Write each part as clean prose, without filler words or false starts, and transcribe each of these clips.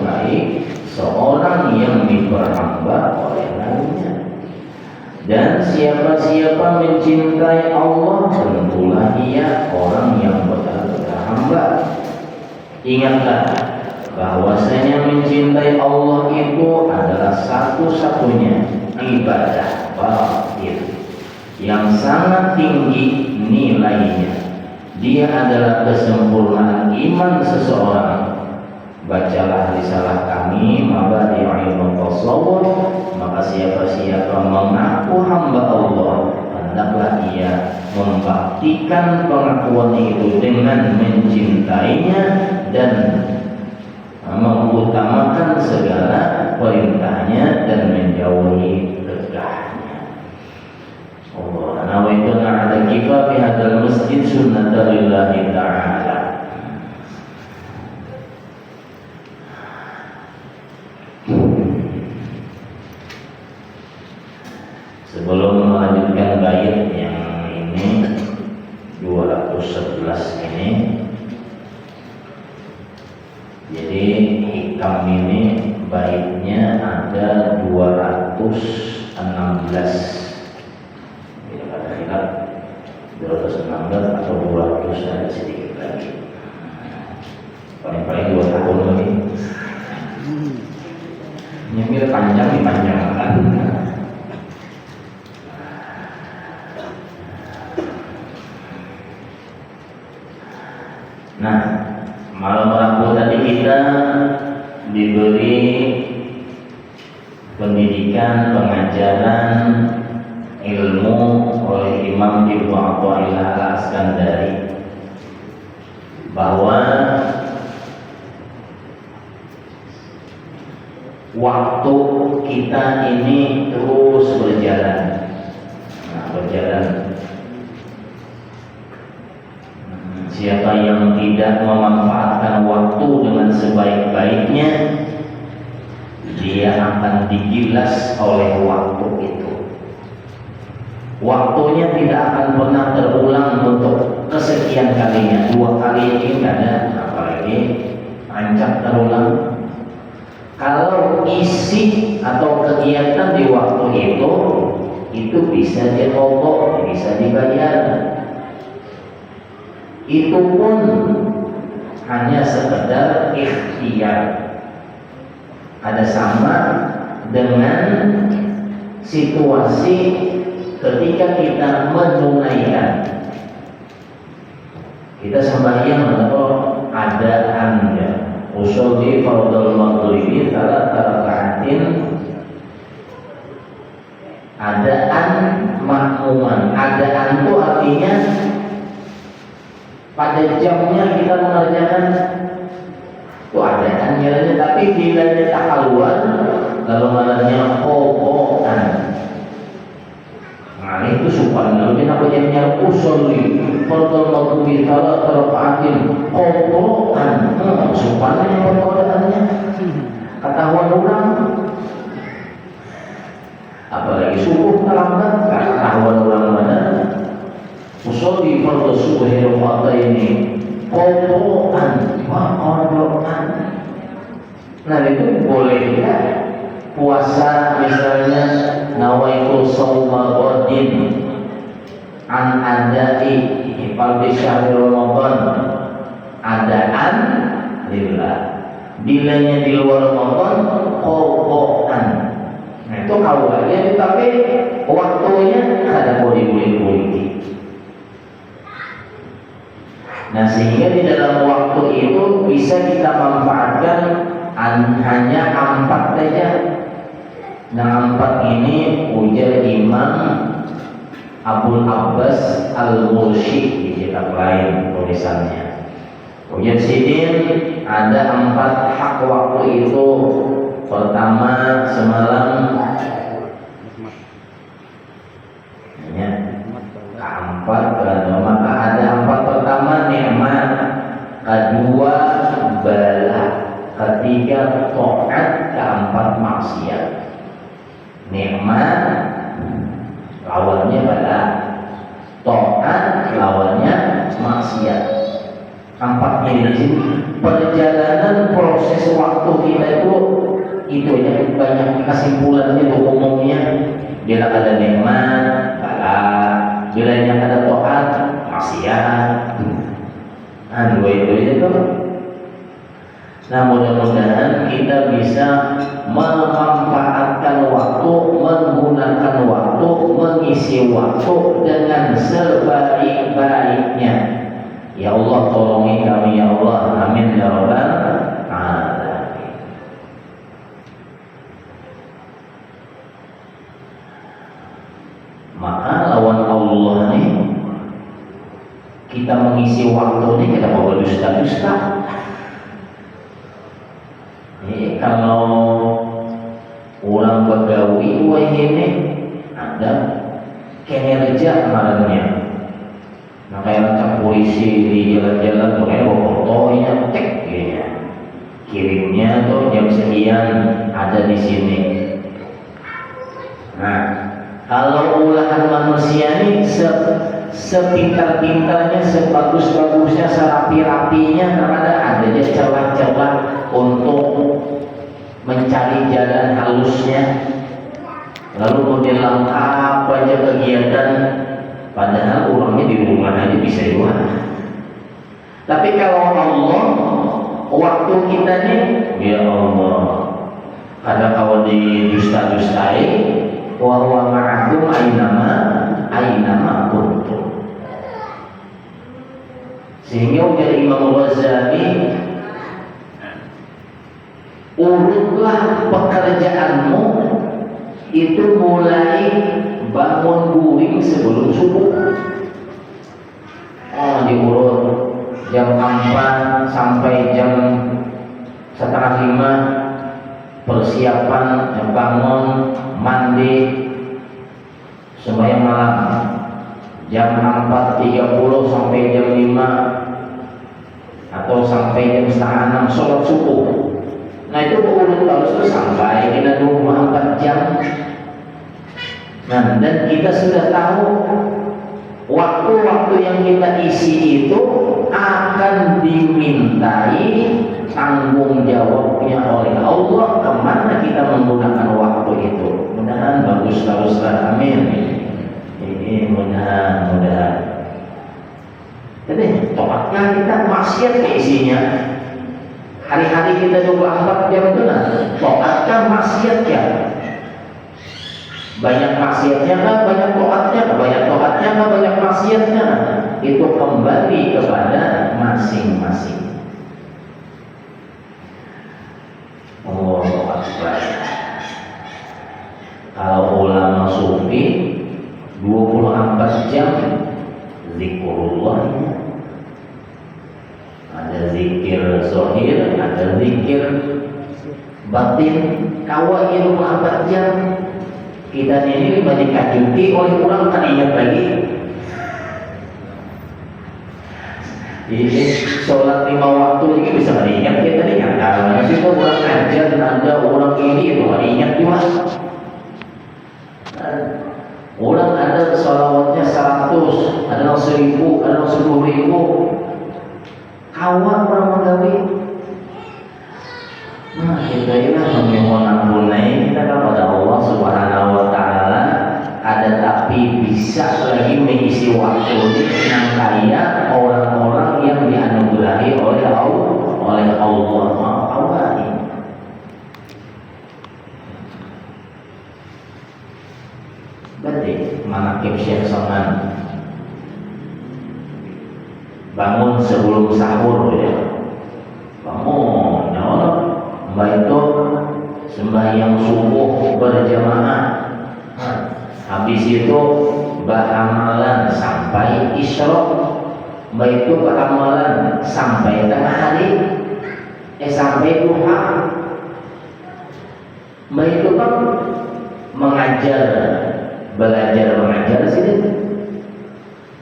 baik seorang yang diperhamba oleh lainnya. Dan siapa-siapa mencintai Allah, tentulah ia orang yang benar-benar hamba. Ingatlah bahwasanya mencintai Allah itu adalah satu-satunya ibadah batin yang sangat tinggi nilainya. Dia adalah kesempurnaan iman seseorang. Bacalah risalah kami Mabadi'ul Ilmu Tasawuf, maka siapa-siapa mengaku hamba Allah, hendaklah ia membuktikan pengakuan itu dengan mencintainya dan mengutamakan segala perintahnya dan menjauhi tegahnya. Allah nawaitu ala kifa fi hadzal masjid sunnatan lillahi ta'ala. Sebelum melanjutkan bait yang ini 211 ini, jadi hikam ini baitnya ada 216. Tidak ada khilaf 216 atau 200, ada sedikit lagi. Paling-paling 2 tahun lagi. Nyemil panjang dipanjangkan. Nah, malam Rabu tadi kita diberi pendidikan, pengajaran ilmu oleh Imam Ibnu Athaillah Al-Iskandari bahwa waktu kita ini terus berjalan. Siapa yang tidak memanfaatkan waktu dengan sebaik-baiknya, dia akan digilas oleh waktu itu. Waktunya tidak akan pernah terulang untuk kesekian kalinya. 2 kali ini tidak ada, apalagi ancam terulang. Kalau isi atau kegiatan di waktu itu bisa diqadha, bisa dibayar. Itu pun hanya sekedar ikhtiar. Ada sama dengan situasi ketika kita menunaikan. Kita sembahyang atau adaan ya. Usolli fardhul maghribi 3 raka'atin. Adaan makmuman. Adaan itu artinya pada jamnya kita mengerjakan itu adaan jalannya, tapi bila kita keluar lalu mengerjakan kokokan. Nah itu supan lalu kita jamnya usolli fardhul maghribi 3 raka'atin kokokan. Supannya perkodaannya ketahuan orang. Apalagi subuh terlambat ketahuan orang mana. Usolli fardhu subhi raka'ataini qadaan wa qadaan. Nah itu boleh ya puasa misalnya nawaitu shauma ghadin an adai fardhi syahr Ramadan, adaan lillah. Bilanya di luar Ramadan qadaan. Nah itu kaulanya, tapi waktunya kada boleh boleh. Nah sehingga di dalam waktu itu bisa kita manfaatkan hanya 4 saja. Nah 4 ini ujar Imam Abul Abbas Al-Mursyid di kitab lain tulisannya. Ujar sidin ada 4 hak waktu itu. Pertama semalam ya, keempat maka ada 4. Pertama nikmat, kedua bala, ketiga taat, keempat maksiat. Nikmat lawannya bala, taat lawannya maksiat. 4 ini perjalanan proses waktu kita itu itu aja banyak kesimpulannya itu umumnya. Bila ada nikmat, bala, bila yang ada taat, maksiat. Nah, dua itu aja tuh. Nah, mudah-mudahan kita bisa memanfaatkan waktu, menggunakan waktu, mengisi waktu dengan sebaik-baiknya. Ya Allah, tolongi kami ya Allah, amin ya rabbal alamin. Maka lawan Allah nih, kita mengisi waktu ini kita mau berdusta-dusta. Kalau orang begawi ini ada kinerja kemarinnya. Nah, kayak macam polisi di jalan-jalan makanya bawa fotonya cek ya. Kirimnya tuh jam sekian ada di sini. Nah, kalau ulahan manusia ini sepintar-pintarnya, sebagus-bagusnya, serapi-rapinya, ada aja celah-celah untuk mencari jalan halusnya, lalu model lengkap aja kegiatan, padahal orangnya di rumah aja bisa juga. Tapi kalau Allah, waktu kita nih, ya Allah, kadang kalau di dusta-dustai, wa huwa ma'akum ainama kuntum. Sehingga ujar Imam Ghazali, urutlah pekerjaanmu itu mulai bangun guring sebelum subuh. Oh, diurut jam 4 sampai jam setengah 5 persiapan, bangun, mandi, sembahyang malam. Jam 4.30 sampai jam 5 atau sampai jam setengah 6 sholat subuh. Nah, itu urut harus sampai kita 24 jam. Nah, dan kita sudah tahu waktu-waktu yang kita isi itu akan dimintai tanggung jawabnya oleh Allah kemana kita menggunakan waktu itu. Mudah-mudahan bagus teruslah, amin. Ini mudah-mudahan. Jadi topatkah kita maksiat ke isinya? Hari-hari kita 24 jam itu lah, toatkah maksiat ya? Banyak maksiatnya kan, banyak toatnya kan, banyak toatnya kan, banyak maksiatnya. Itu kembali kepada masing-masing. Oh, Akbar. Kalau ulama sufi 24 jam zikrullah. Ada zikir zahir, ada zikir batin. Kawa 24 jam. Kita ini banyak kajuti oleh orang tak ingat lagi. Ini sholat 5 waktu juga bisa ingat kita ingat. Karena itu orang ajar ada orang ini itu ingat juga. Orang ada sholawatnya 100, ada 1000, ada 10.000. Kawan orang menggawi. Nah, kita ini memohon ampunai kita kepada Allah Subhanahu wa Ta'ala. Ada tapi bisa lagi mengisi waktu ini yang kaya orang-orang yang dianugerahi oleh Allah. Berarti manakib Syekh Soman bangun sebelum sahur ya. Bangun ya Allah. Mbak itu sembahyang subuh berjamaah. Habis itu beramalan sampai isyraq. Mbak itu beramalan sampai tengah hari. Sampai duha. Mbak itu kan belajar mengajar sini.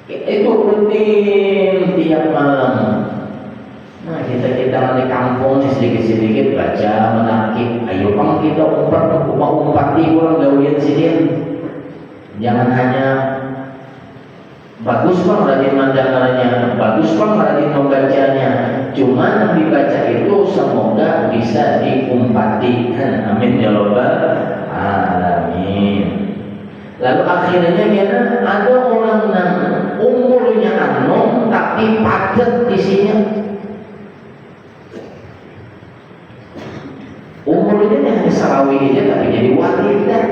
Itu rutin tiap malam. Nah, kita di kampung sedikit-sedikit baca, menakib. Ayo bang kita umpat orang gawian sini. Jangan hanya bagus bang rajin mandangannya, bagus bang rajin membacanya. Cuman dibaca itu semoga bisa diumpatikan. Amin ya rabbal alamin. Lalu akhirnya kita ada orang yang umurnya anom tapi padat isinya. Umurnya hanya sarawih aja tapi jadi wali dah.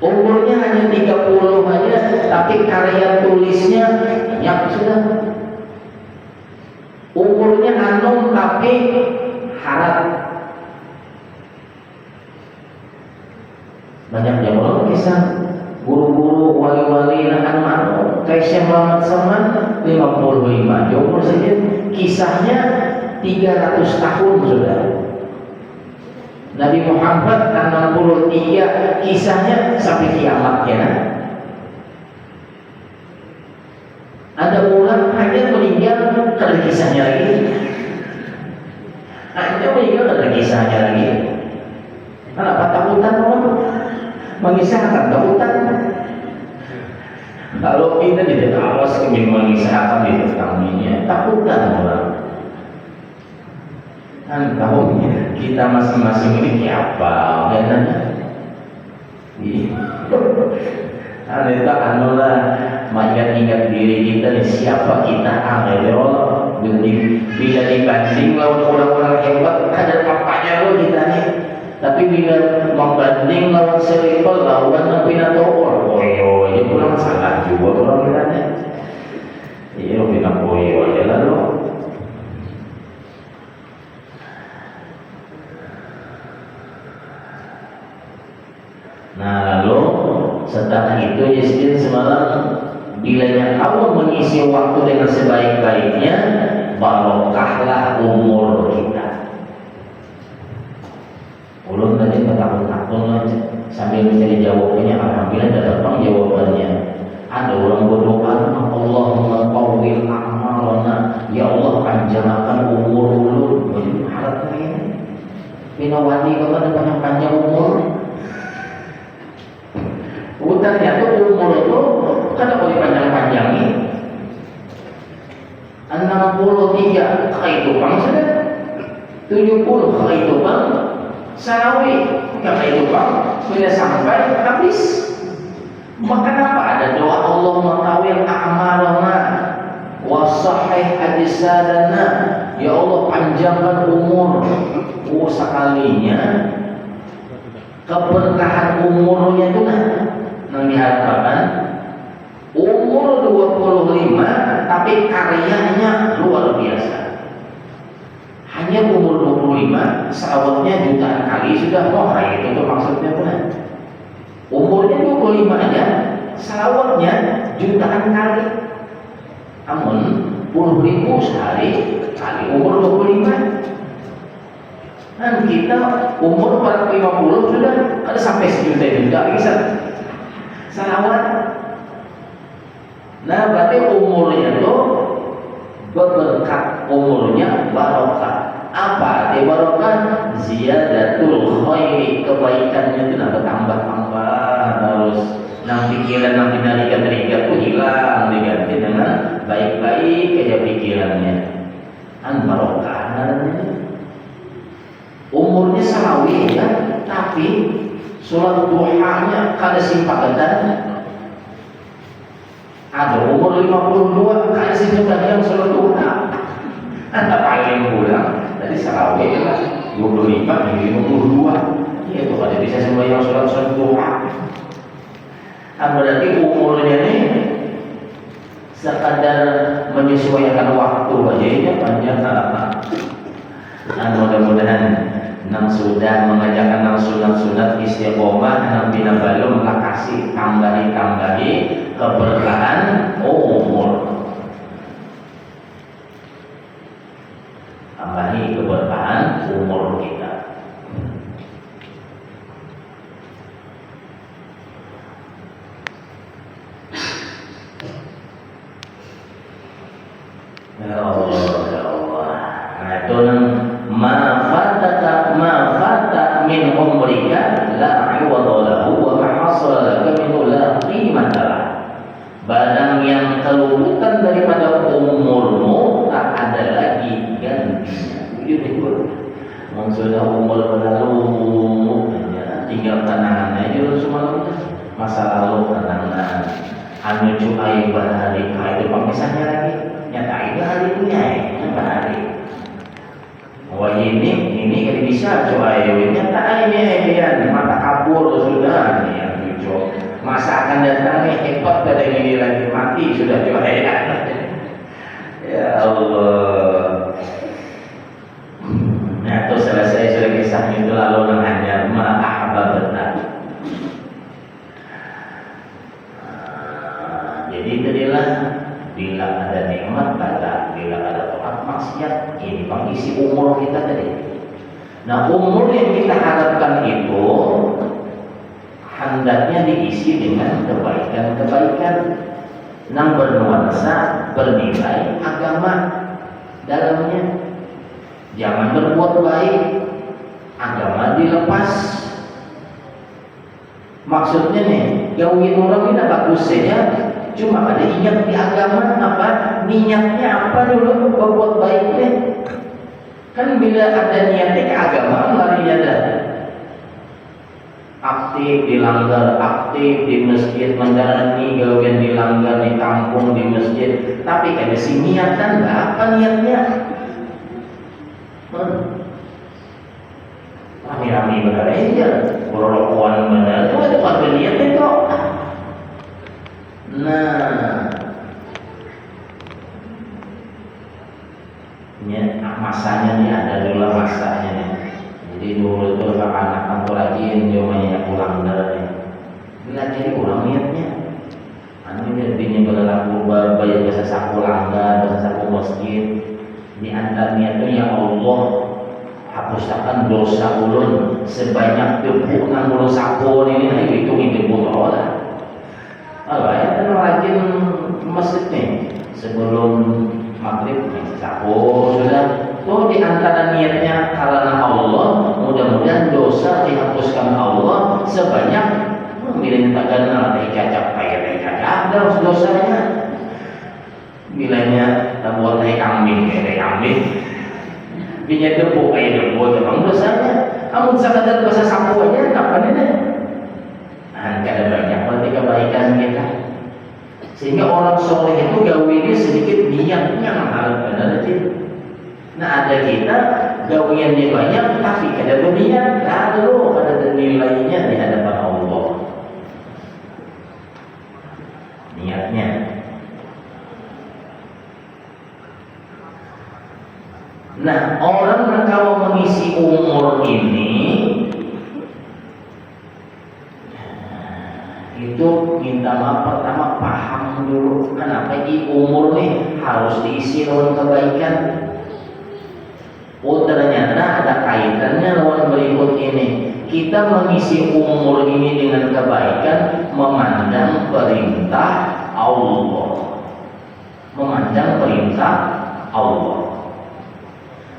Umurnya hanya 30 aja tapi karya tulisnya banyak sudah. Umurnya anom tapi harap. Banyak yang orang kisah guru-guru wali-wali anak-anak kayak Syekh Muhammad Saman 55 dia umur saja kisahnya 300 tahun sudah. Nabi Muhammad 63 kisahnya sampai kiamat ya. Ada orang hanya meninggal ada kisahnya lagi. Hanya meninggal ada kisahnya lagi. Kenapa takutan orang? Mengisahkan takutan. Kalau kita tidak awas ingin mengisahkan itu kaminya takutan orang. Kan tahu kita masing-masing ini apa dan Aneta anulah ingat diri kita siapa kita ya Allah. Bila dibanding lawan orang-orang hebat ada apanya lo kita nih. Tapi bila membanding lawan selevel lawan Nabi Nator, itu kurang salah juga orang kita nih. Iya, bilang aja lah lo. Nah lalu setelah itu Yasin semalam bilanya kamu mengisi waktu dengan sebaik-baiknya barokahlah umur kita. Ulun tadi takut-takut sambil mencari jawabannya, alhamdulillah datang jawabannya. Ada orang berdoa, Allahumma tawwil a'malana, ya Allah panjangkan umur ulun. Harapnya ini pinawati kalau ada panjang umur. Ternyata umur itu kan boleh panjang-panjangi 63 kehidupan sudah 70 kehidupan sarawi kehidupan sudah sampai habis. Maka kenapa ada doa Allahumma tawil a'malana wa sahih ajsadana, ya Allah panjangkan umur. Sekalinya keberkahan umurnya itu yang diharapkan umur 25 tapi karyanya luar biasa. Hanya umur 25 sawatnya jutaan kali sudah itu tuh maksudnya benar. Umurnya 25 aja sawatnya jutaan kali. Namun puluh ribu sehari kali umur 25. Dan kita umur 50 sudah ada sampai sejuta juga bisa. Salawat. Nah berarti umurnya itu berberkat, umurnya barokah. Apa arti barokah? Ziyadatul khairi, kebaikannya itu bertambah-tambah terus. Pikiran tarikat itu hilang diganti dengan baik-baik aja pikirannya. Barokah namanya. Umurnya salawih ya, tapi sholat duhanya kada simpagatan. Ada umur 52 kada simpagatan yang sholat duha. Anda paling kurang dari sarawih lah 25 hingga 52. Itu kada bisa sembahyang sholat duha. Berarti umurnya nih sekadar menyesuaikan waktu aja ini panjang apa. Mudah-mudahan nang sudah mengajarkan nang sunat-sunat istiqomah nang bina balum kasih tambahi keberkahan umur, tambahi keberkahan umur kita. Ya Allah, ya Allah. Nah itu ma fata min umrika la iwada lahu wa ma hasala laka minhu la qimata lah. Barang yang kelupaan umur berlalu, ya, tinggal kenangan aja dulu semalam masa lalu kenangan. Anu cuai bahari, itu pemisahannya lagi. Nyata itu hari punya ya, bahari. Wah ini kan bisa cuai, nyata ini ya, mata kabur sudah nih yang tujuh. Masa akan datangnya hebat pada ini lagi mati sudah cuai ya. Ya Allah. Nah itu selesai sudah kisah itu lalu hanya ma'ahbabatna. Jadi itulah bila ada nikmat bala, bila ada taat maksiat, ini pengisi umur kita tadi. Nah umur yang kita harapkan itu hendaknya diisi dengan kebaikan-kebaikan yang bernuansa bernilai agama dalamnya. Jangan berbuat baik, agama dilepas. Maksudnya nih, gauin orang ini bagus saja, cuma ada ingat di agama apa? Niatnya apa dulu berbuat baiknya? Kan bila ada niatnya ke agama, larinya dah aktif dilanggar, aktif di masjid menjalani gawean dilanggar di kampung di masjid, tapi kada si niatan apa niatnya? Rami-rami benar aja, berrokokan benar, itu pada niatnya kok. Nah, ini masanya nih ada dulu masanya nih. Jadi dulu itu anak kantor rajin dia mainnya pulang dari. Bila jadi kurang niatnya. Anu jadinya berlaku bayar jasa sapu langgar, jasa sapu masjid. Di antara niatnya ya Allah hapuskan dosa ulun sebanyak 26 sapu ini hitung itu lah. Ya kan rajin masjid nih sebelum maghrib sapu sudah. Tuh di antara niatnya karena Allah, mudah-mudahan dosa dihapuskan Allah sebanyak bila tak kenal dari cacap kayak ada dosanya. Bilanya tak buat dari kambing, bila debu kayak debu, memang dosanya. Amun sekadar bahasa sapu aja, apa nih? Nah, kada banyak berarti kebaikan kita. Sehingga orang soleh itu gawinya sedikit niatnya harus benar itu. Nah ada kita gawiannya banyak tapi kada berniat, lalu ada nilainya di hadapan Allah. Niatnya. Nah orang kalau mengisi umur ini itu minta maaf pertama paham dulu kenapa di umur nih harus diisi dengan kebaikan. Oh ternyata ada kaitannya lawan berikut ini. Kita mengisi umur ini dengan kebaikan, memandang perintah Allah, memandang perintah Allah.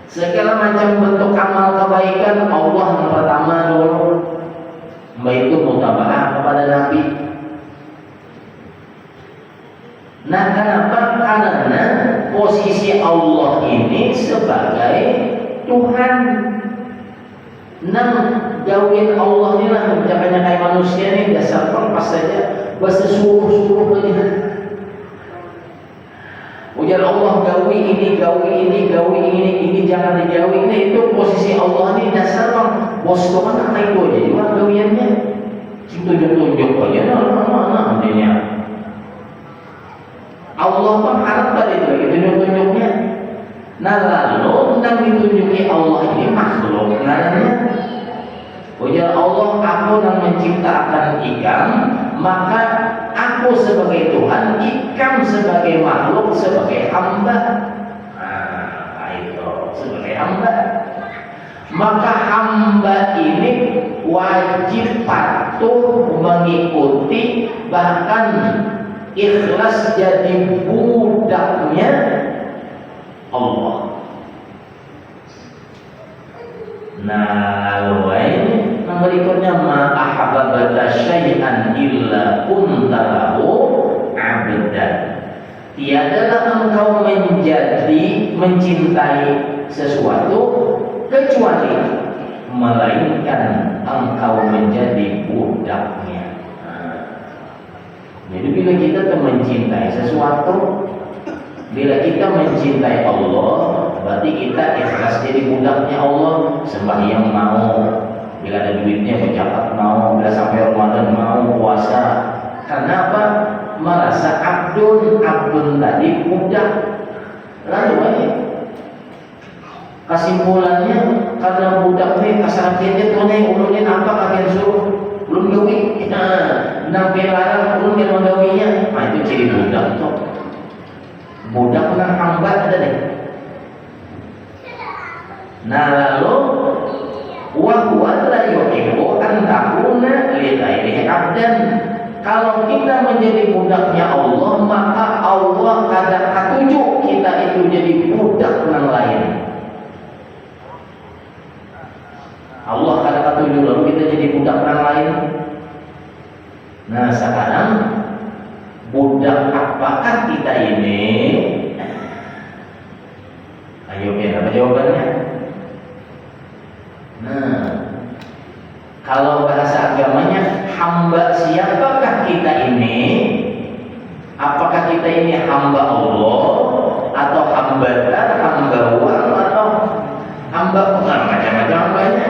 Segala macam bentuk amal kebaikan Allah yang pertama dulu, yaitu mutaba'ah kepada Nabi. Nah kenapa? Karena posisi Allah ini sebagai Tuhan. Nah gawin Allah ini lah menjaganya kayak manusia ini dasar pas saja bahasa suruh aja. Ujar Allah gawi ini jangan dijauhi ini itu posisi Allah ini dasar bang bos Tuhan apa itu aja juga gawiannya tunjuk aja nah intinya Allah mengharap tadi itu tunjuk-tunjuknya. Nah lalu tentang ditunjuki Allah ini makhluk namanya. Ujar Allah aku yang menciptakan ikan, maka aku sebagai Tuhan, ikan sebagai makhluk, sebagai hamba. Nah itu sebagai hamba. Maka hamba ini wajib patuh mengikuti, bahkan ikhlas jadi budaknya Allah. Nah lalu ini berikutnya ma'ahababata syai'an illa kuntalahu abdan. Tiadalah engkau menjadi mencintai sesuatu kecuali melainkan engkau menjadi budaknya. Jadi bila kita mencintai sesuatu, bila kita mencintai Allah, berarti kita ikhlas jadi budaknya Allah. Sembahyang mau, bila ada duitnya berzakat mau, bila sampai Ramadan mau puasa. Kenapa? Merasa abdun tadi budak. Lalu kesimpulannya karena budak ini kasarnya tuh nih ulunnya apa kalian suruh belum gawi, nampi larang ulun yang menggawinya. Nah itu ciri budak tuh. Budak dengan hamba ada deh. Nah lalu wa huwa la yuhibbu an takuna li ghairihi abdan. Kalau kita menjadi budaknya Allah, maka Allah kadang katuju kita itu jadi budak yang lain. Allah kadang katuju lalu kita jadi budak yang lain. Nah sekarang budak apakah kita ini? Ayo apa jawabannya? Nah, kalau bahasa agamanya hamba siapakah kita ini? Apakah kita ini hamba Allah atau hamba uang atau hamba macam-macam hambanya?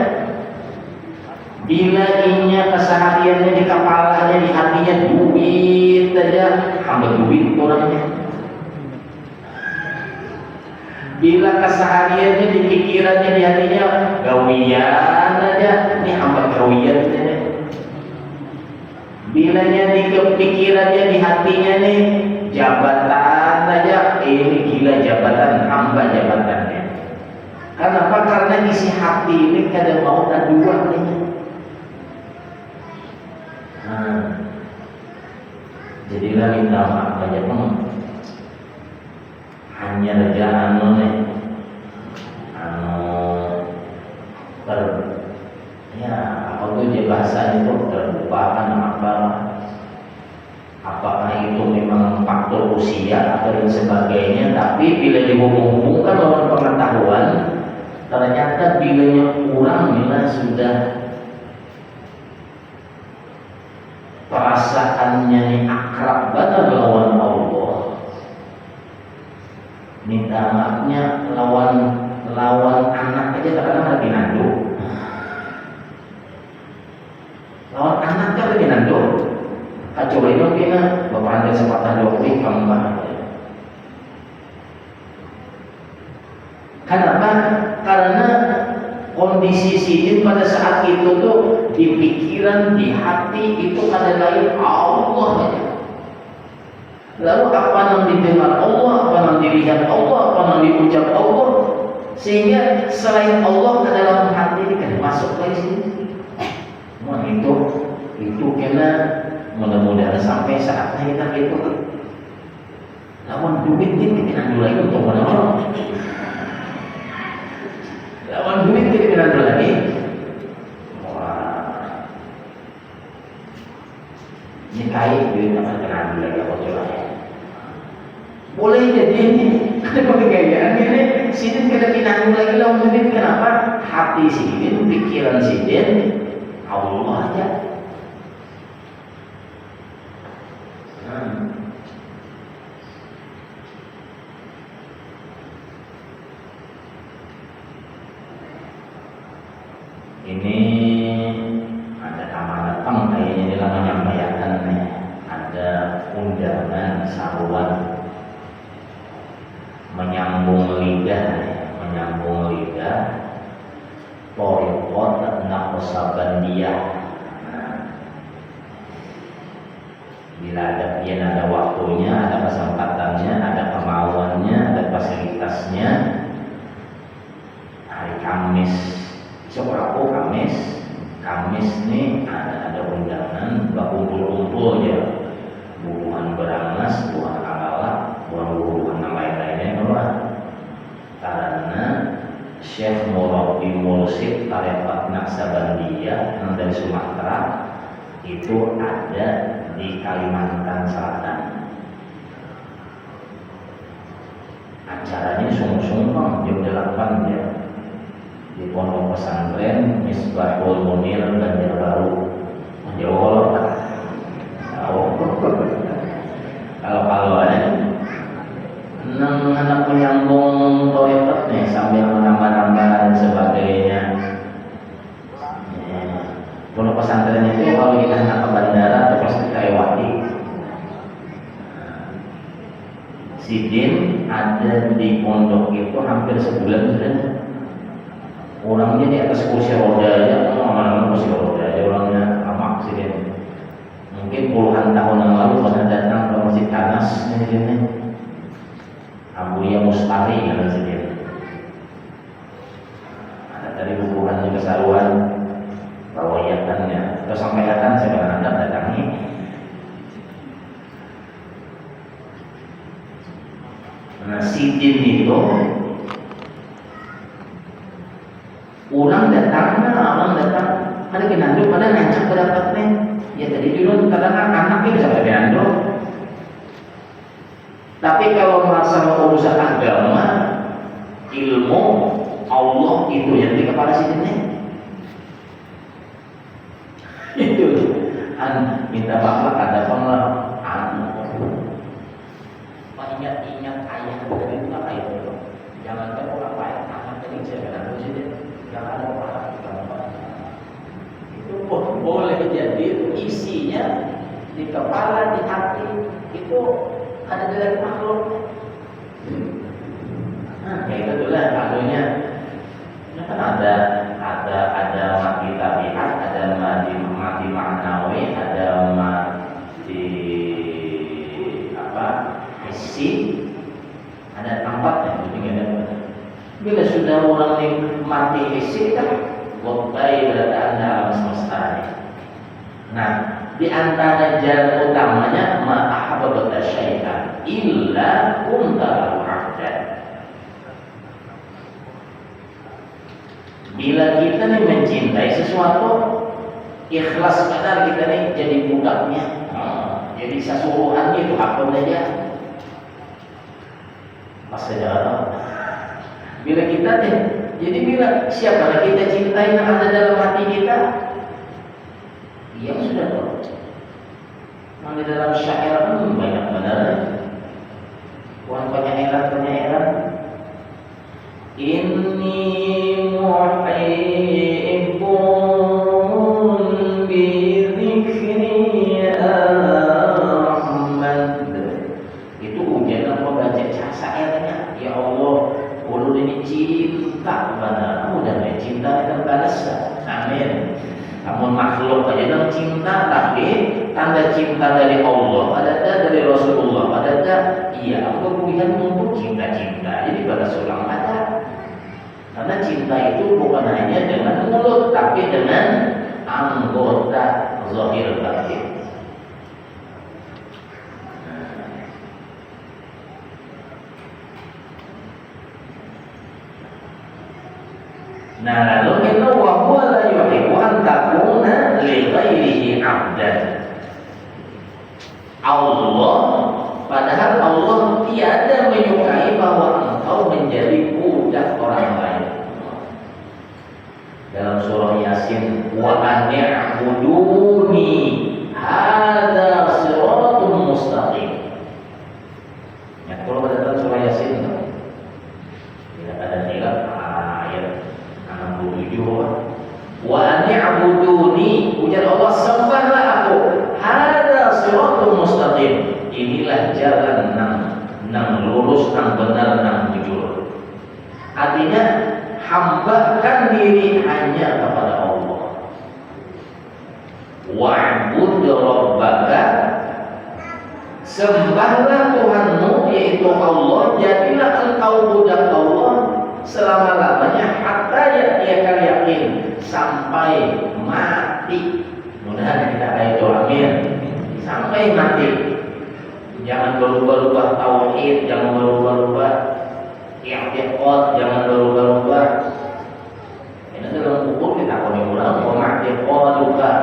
Bila inya kesehariannya di kepalanya, di hatinya duit saja, hamba duit orangnya. Bila kesehariannya di pikirannya, di hatinya gawian aja, ini hamba gawian saja. Bilanya di pikirannya, di hatinya nih jabatan aja, ini gila jabatan, hamba jabatannya. Kenapa? Karena isi hati ini kadang mau dan dua nih. Jadilah minta maaf aja hanya saja apa tuh dia bahasa itu terlupakan apakah itu memang faktor usia atau dan sebagainya. Tapi bila dihubung-hubungkan dengan pengetahuan, ternyata bilanya bila sudah perasaannya ini akrab banget lawan Allah, minta maafnya lawan anak aja kadang lagi nando, lawan anak aja lagi nando, kacau itu kena bapak anda sepatah dua kali kambah. Kenapa? Karena kondisi sidin pada saat itu tuh di pikiran, di hati itu ada lain Allah. Lalu apa yang didengar Allah, apa yang dilihat Allah, apa yang diucap Allah, sehingga selain Allah ke dalam hati ini kan masuk ke sini. Nah itu kena mudah-mudahan sampai saatnya kita itu lawan duit ini kita dulu lagi untuk menolong. Lawan duit kita dulu lagi. Wah, ini kaya duit akan kena dulu lagi apa coba? Boleh jadi ini ada kegayaan ini sidin kena pinang lagi lawan duit. Kenapa? Hati sidin, pikiran sidin Allah aja. Ini ada amanat kayaknya di dalam menyampaikan ada undangan saruan menyambung lidah Torikot Naqsabandiyah. Bila ada waktunya, ada kesempatannya, ada kemauannya, ada fasilitasnya, hari Kamis, Rabu Kamis nih ada undangan, kumpul ya, hubungan berangas, bukan alalak, bukan hubungan yang lain-lainnya doang. Karena Syekh Murabbi Mursid Tarekat Naqsabandiyah yang dari Sumatera itu ada di Kalimantan Selatan. Acaranya sungguh-sungguh jam 8 ya. di pondok pesantren Misbahul Munir Banjarbaru. Jauh kalau anak menyambung toilet nih sambil menambah-nambah dan sebagainya. Pondok pesantren itu kalau kita hendak ke bandara atau pasti lewati. Sidin ada di pondok itu hampir sebulan sudah. Orangnya di atas kursi roda aja, mana-mana kursi roda aja orangnya lama Sidin. Mungkin puluhan tahun yang lalu pernah datang ke Masjid Anas di sini. Abuya Mustari kan Sidin. Ada dari hubungan keseruan rawayatannya. Terus sampai datang saya akan datangi. Nah, Sidin itu orang datang, ada kinando pada ngancak pendapatnya. Ya tadi dulu kadang anaknya bisa kinando. Tapi kalau masalah urusan agama, ilmu Allah itu yang di kepala Sidinnya. Itu minta bapak ada ingat ayah dari itu apa itu? Jangan kan orang lain anak tadi saya katakan sini, jangan ada orang itu boleh jadi isinya di kepala, di hati itu ada dari makhluk. Nah, kayak itulah anunya. Kan ada mati tabiat, ada mati maknawi, ada mati isi, ada tempatnya. Bila sudah orang mati isi kan wabai berada anda alam semesta ini. Nah, di antara jalan utamanya ma'ahabbata syaitan illa kunta abdan. Bila kita nih mencintai sesuatu, ikhlas benar kita nih jadi budaknya. Jadi sasuruhannya itu apa saja. Pas saja. Bila kita nih, jadi bila siapa yang kita cintai yang ada dalam hati kita, dia sudah tahu. Yang di dalam syair banyak benar. Bukan penyair. Inni muhibbun bi dzikri Ahmad. Itu ujian apa baca syairnya. Ya Allah, ulu ini cinta kepada kamu dan cinta dengan balas. Amin. Namun makhluk aja dalam cinta, tapi tanda cinta dari Allah, ada dari Rasulullah, ada iya aku punya untuk cinta-cinta. Jadi pada seorang ada. Karena cinta itu bukan hanya dengan mulut, tapi dengan anggota zahir batin. Nah, lalu itu wa huwa la yuhibbu an takuna li ghairihi 'abdan. Allah, padahal Allah tiada menyukai bahwa engkau menjadi budak orang lain. Dalam surah Yasin, wa an'buduni hadza siratun mustaqim. Ya, kalau pada surah Yasin tidak ada khilaf ayat 67. Wa an'buduni, ujar Allah, sembahlah aku. Hadza siratun mustaqim. Inilah jalan nang lurus, nang benar, nang jujur. Artinya hambakan diri hanya kepada Allah. Wa'bud rabbaka, sembahlah Tuhanmu yaitu Allah, jadilah engkau budak Allah selama-lamanya hatta ya'tiyakal yakin, sampai mati. Mudah-mudahan kita itu amin. Sampai mati. Jangan berubah-ubah tauhid, jangan berubah-ubah i'tiqad, jangan berubah-ubah. Ini dalam kubur kita akan ulang, wa ma'tiqaduka.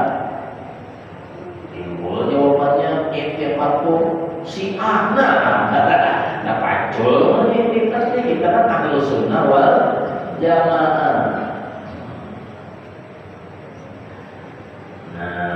Timbul jawabannya i'tiqadku si ana. Nah, pacul i'tiqadnya kita kan ahlu sunnah wal jamaah. Nah,